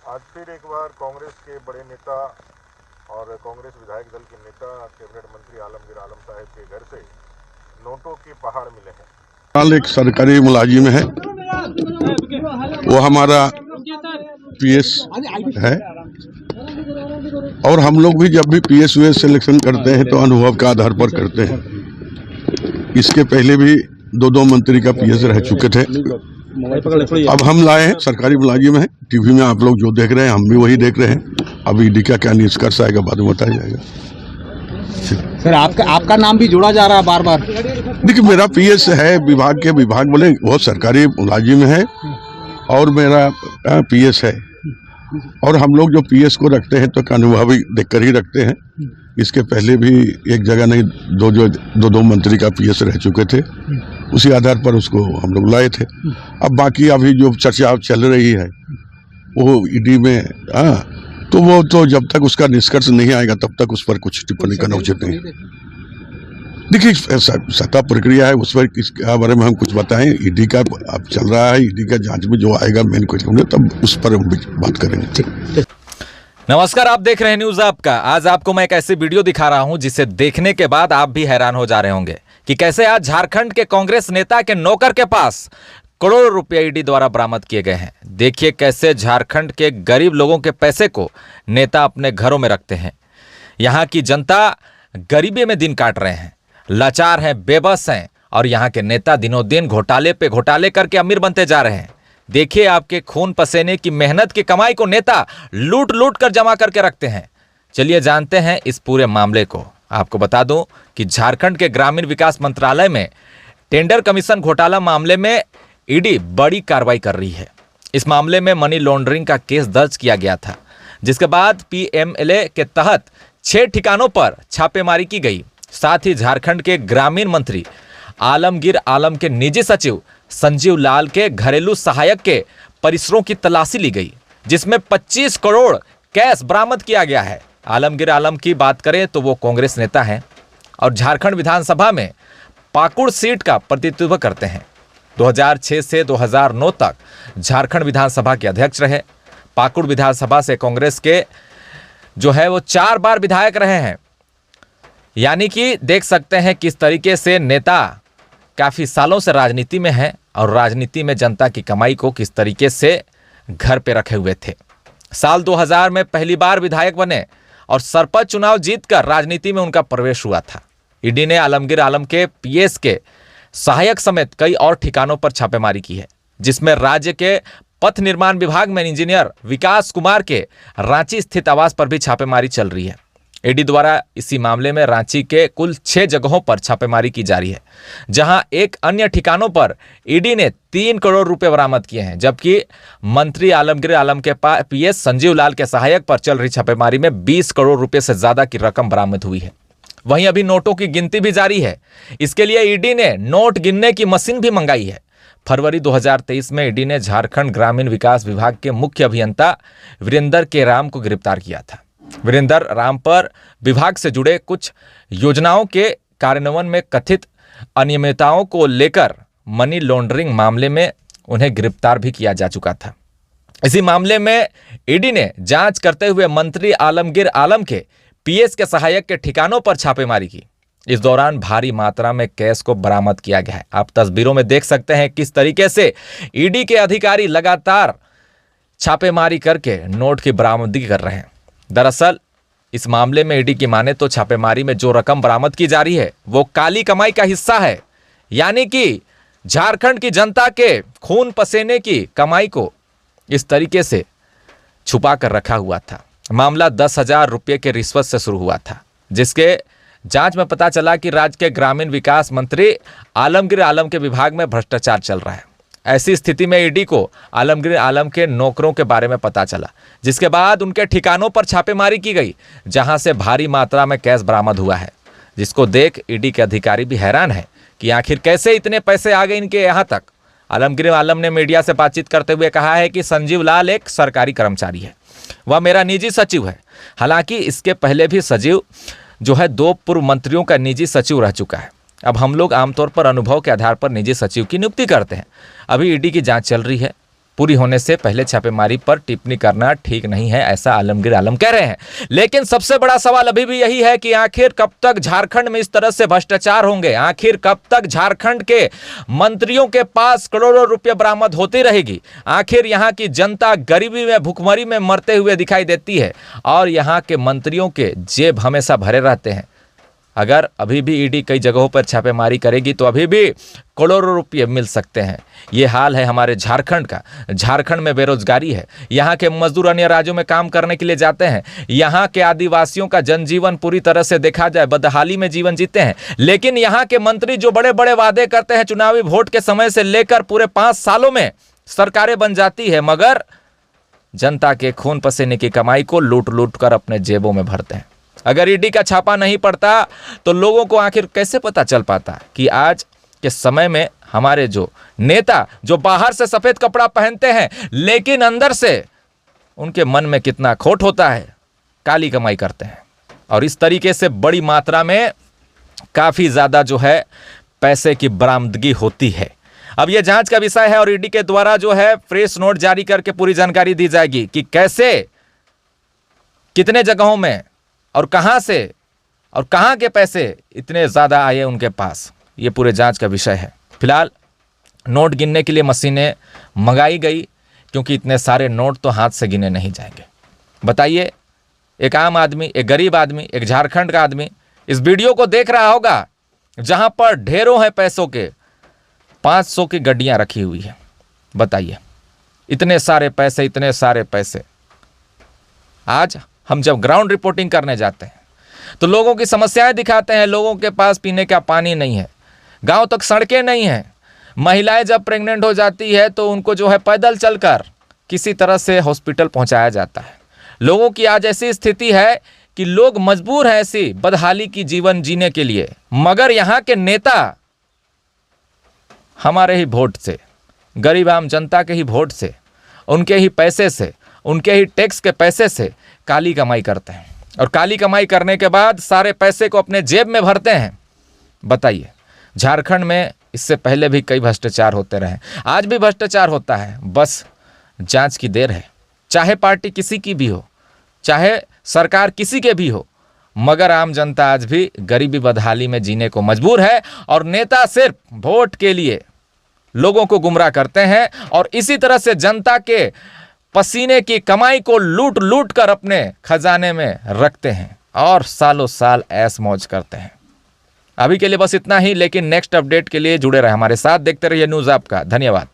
आज फिर एक बार कांग्रेस के बड़े नेता और कांग्रेस विधायक दल के नेता कैबिनेट मंत्री आलमगीर आलम साहब के घर से नोटों के पहाड़ मिले हैं। हाल एक सरकारी मुलाजिम है, वो हमारा पीएस है और हम लोग भी जब भी पीएस वीएस सिलेक्शन करते हैं तो अनुभव के आधार पर करते हैं। इसके पहले भी दो मंत्री का पीएस रह चुके थे। अब हम लाए हैं, सरकारी मुलाजिम है। टीवी में आप लोग जो देख रहे हैं हम भी वही देख रहे हैं। अब ईडी का क्या निष्कर्ष आएगा बाद में बताया जाएगा। सर आपका नाम भी जोड़ा जा रहा है बार बार। देखिए, मेरा पीएस है, विभाग बोले वो सरकारी मुलाजिम है और मेरा पीएस है। और हम लोग जो पीएस को रखते हैं तो अनुभवी देखकर ही रखते हैं। इसके पहले भी एक जगह नहीं दो मंत्री का पीएस रह चुके थे, उसी आधार पर उसको हम लोग लाए थे। अब बाकी अभी जो चर्चा चल रही है वो ईडी में तो वो तो जब तक उसका निष्कर्ष नहीं आएगा तब तक उस पर कुछ टिप्पणी करना उचित नहीं। देखिए, सत्ता प्रक्रिया है, उस पर इसके बारे में हम कुछ बताएं। ईडी का अब चल रहा है, ईडी का जांच में जो आएगा मेन क्वेश्चन तब उस पर हम बात करेंगे। नमस्कार, आप देख रहे हैं न्यूज आपका। आज आपको मैं एक ऐसी वीडियो दिखा रहा हूं जिसे देखने के बाद आप भी हैरान हो जा रहे होंगे कि कैसे आज झारखंड के कांग्रेस नेता के नौकर के पास करोड़ों रुपए ईडी द्वारा बरामद किए गए हैं। देखिए कैसे झारखंड के गरीब लोगों के पैसे को नेता अपने घरों में रखते हैं। यहाँ की जनता गरीबी में दिन काट रहे हैं, लाचार हैं, बेबस हैं और यहाँ के नेता दिनों दिन घोटाले पे घोटाले करके अमीर बनते जा रहे हैं। देखिए, आपके खून पसीने की मेहनत की कमाई को नेता लूट लूट कर जमा करके रखते हैं। चलिए जानते हैं इस पूरे मामले को। आपको बता दूं कि झारखंड के ग्रामीण विकास मंत्रालय में टेंडर कमीशन घोटाला मामले में ईडी बड़ी कार्रवाई कर रही है। इस मामले में मनी लॉन्ड्रिंग का केस दर्ज किया गया था, जिसके बाद पीएमएलए के तहत 6 ठिकानों पर छापेमारी की गई। साथ ही झारखंड के ग्रामीण मंत्री आलमगीर आलम के निजी सचिव संजीव लाल के घरेलू सहायक के परिसरों की तलाशी ली गई, जिसमें 25 करोड़ कैश बरामद किया गया है। आलमगीर आलम की बात करें तो वो कांग्रेस नेता हैं और झारखंड विधानसभा में पाकुड़ सीट का प्रतिनिधित्व करते हैं। 2006 से 2009 तक झारखंड विधानसभा के अध्यक्ष रहे। पाकुड़ विधानसभा से कांग्रेस के जो है वो 4 बार विधायक रहे हैं। यानी कि देख सकते हैं किस तरीके से नेता काफ़ी सालों से राजनीति में है और राजनीति में जनता की कमाई को किस तरीके से घर पे रखे हुए थे। साल 2000 में पहली बार विधायक बने और सरपंच चुनाव जीतकर राजनीति में उनका प्रवेश हुआ था। ईडी ने आलमगीर आलम के पीएस के सहायक समेत कई और ठिकानों पर छापेमारी की है, जिसमें राज्य के पथ निर्माण विभाग में इंजीनियर विकास कुमार के रांची स्थित आवास पर भी छापेमारी चल रही है। ईडी द्वारा इसी मामले में रांची के कुल 6 जगहों पर छापेमारी की जा रही है, जहां एक अन्य ठिकानों पर ईडी ने 3 करोड़ रुपए बरामद किए हैं, जबकि मंत्री आलमगीर आलम के पीएस संजीव लाल के सहायक पर चल रही छापेमारी में 20 करोड़ रुपए से ज्यादा की रकम बरामद हुई है। वहीं अभी नोटों की गिनती भी जारी है। इसके लिए ईडी ने नोट गिनने की मशीन भी मंगाई है। फरवरी 2023 में ईडी ने झारखंड ग्रामीण विकास विभाग के मुख्य अभियंता वीरेंद्र के राम को गिरफ्तार किया था। वीरेंद्र राम पर विभाग से जुड़े कुछ योजनाओं के कार्यान्वयन में कथित अनियमितताओं को लेकर मनी लॉन्ड्रिंग मामले में उन्हें गिरफ्तार भी किया जा चुका था। इसी मामले में ईडी ने जांच करते हुए मंत्री आलमगीर आलम के पीएस के सहायक के ठिकानों पर छापेमारी की। इस दौरान भारी मात्रा में कैश को बरामद किया गया है। आप तस्वीरों में देख सकते हैं किस तरीके से ईडी के अधिकारी लगातार छापेमारी करके नोट की बरामदगी कर रहे हैं। दरअसल इस मामले में ईडी की माने तो छापेमारी में जो रकम बरामद की जा रही है वो काली कमाई का हिस्सा है। यानी कि झारखंड की जनता के खून पसीने की कमाई को इस तरीके से छुपा कर रखा हुआ था। मामला 10,000 रुपये के रिश्वत से शुरू हुआ था, जिसके जांच में पता चला कि राज्य के ग्रामीण विकास मंत्री आलमगीर आलम के विभाग में भ्रष्टाचार चल रहा है। ऐसी स्थिति में ईडी को आलमगीर आलम के नौकरों के बारे में पता चला, जिसके बाद उनके ठिकानों पर छापेमारी की गई, जहां से भारी मात्रा में कैश बरामद हुआ है, जिसको देख ईडी के अधिकारी भी हैरान है कि आखिर कैसे इतने पैसे आ गए इनके यहाँ तक। आलमगीर आलम ने मीडिया से बातचीत करते हुए कहा है कि संजीव लाल एक सरकारी कर्मचारी है, वह मेरा निजी सचिव है। हालांकि इसके पहले भी सचिव जो है 2 पूर्व मंत्रियों का निजी सचिव रह चुका है। अब हम लोग आमतौर पर अनुभव के आधार पर निजी सचिव की नियुक्ति करते हैं। अभी ईडी की जांच चल रही है पूरी होने से पहले छापेमारी पर टिप्पणी करना ठीक नहीं है, ऐसा आलमगीर आलम कह रहे हैं। लेकिन सबसे बड़ा सवाल अभी भी यही है कि आखिर कब तक झारखंड में इस तरह से भ्रष्टाचार होंगे, आखिर कब तक झारखंड के मंत्रियों के पास करोड़ों रुपए बरामद होती रहेगी, आखिर यहां की जनता गरीबी में भुखमरी में मरते हुए दिखाई देती है और यहां के मंत्रियों के जेब हमेशा भरे रहते हैं। अगर अभी भी ईडी कई जगहों पर छापेमारी करेगी तो अभी भी करोड़ों रुपये मिल सकते हैं। ये हाल है हमारे झारखंड का। झारखंड में बेरोजगारी है, यहाँ के मजदूर अन्य राज्यों में काम करने के लिए जाते हैं, यहाँ के आदिवासियों का जनजीवन पूरी तरह से देखा जाए बदहाली में जीवन जीते हैं। लेकिन यहाँ के मंत्री जो बड़े बड़े वादे करते हैं चुनावी वोट के समय से लेकर पूरे 5 सालों में सरकारें बन जाती है, मगर जनता के खून पसीने की कमाई को लूट लूट कर अपने जेबों में भरते हैं। अगर ईडी का छापा नहीं पड़ता तो लोगों को आखिर कैसे पता चल पाता कि आज के समय में हमारे जो नेता जो बाहर से सफेद कपड़ा पहनते हैं लेकिन अंदर से उनके मन में कितना खोट होता है, काली कमाई करते हैं और इस तरीके से बड़ी मात्रा में काफी ज्यादा जो है पैसे की बरामदगी होती है। अब यह जांच का विषय है और ईडी के द्वारा जो है फ्रेश नोट जारी करके पूरी जानकारी दी जाएगी कि कैसे, कितने जगहों में और कहां से और कहां के पैसे इतने ज्यादा आए उनके पास, ये पूरे जांच का विषय है। फिलहाल नोट गिनने के लिए मशीनें मंगाई गई क्योंकि इतने सारे नोट तो हाथ से गिने नहीं जाएंगे। बताइए, एक आम आदमी, एक गरीब आदमी, एक झारखंड का आदमी इस वीडियो को देख रहा होगा जहां पर ढेरों है पैसों के, 500 की गड्डियां रखी हुई है। बताइए, इतने सारे पैसे, इतने सारे पैसे। आज हम जब ग्राउंड रिपोर्टिंग करने जाते हैं तो लोगों की समस्याएं दिखाते हैं। लोगों के पास पीने का पानी नहीं है, गांव तक सड़कें नहीं हैं, महिलाएं जब प्रेग्नेंट हो जाती है तो उनको जो है पैदल चलकर किसी तरह से हॉस्पिटल पहुंचाया जाता है। लोगों की आज ऐसी स्थिति है कि लोग मजबूर हैं ऐसी बदहाली की जीवन जीने के लिए, मगर यहाँ के नेता हमारे ही वोट से, गरीब आम जनता के ही वोट से, उनके ही पैसे से, उनके ही टैक्स के पैसे से काली कमाई करते हैं और काली कमाई करने के बाद सारे पैसे को अपने जेब में भरते हैं। बताइए, झारखंड में इससे पहले भी कई भ्रष्टाचार होते रहे, आज भी भ्रष्टाचार होता है, बस जांच की देर है। चाहे पार्टी किसी की भी हो, चाहे सरकार किसी के भी हो, मगर आम जनता आज भी गरीबी बदहाली में जीने को मजबूर है और नेता सिर्फ वोट के लिए लोगों को गुमराह करते हैं और इसी तरह से जनता के पसीने की कमाई को लूट लूट कर अपने खजाने में रखते हैं और सालों साल ऐश मौज करते हैं। अभी के लिए बस इतना ही, लेकिन नेक्स्ट अपडेट के लिए जुड़े रहे हमारे साथ, देखते रहिए न्यूज़ आपका। धन्यवाद।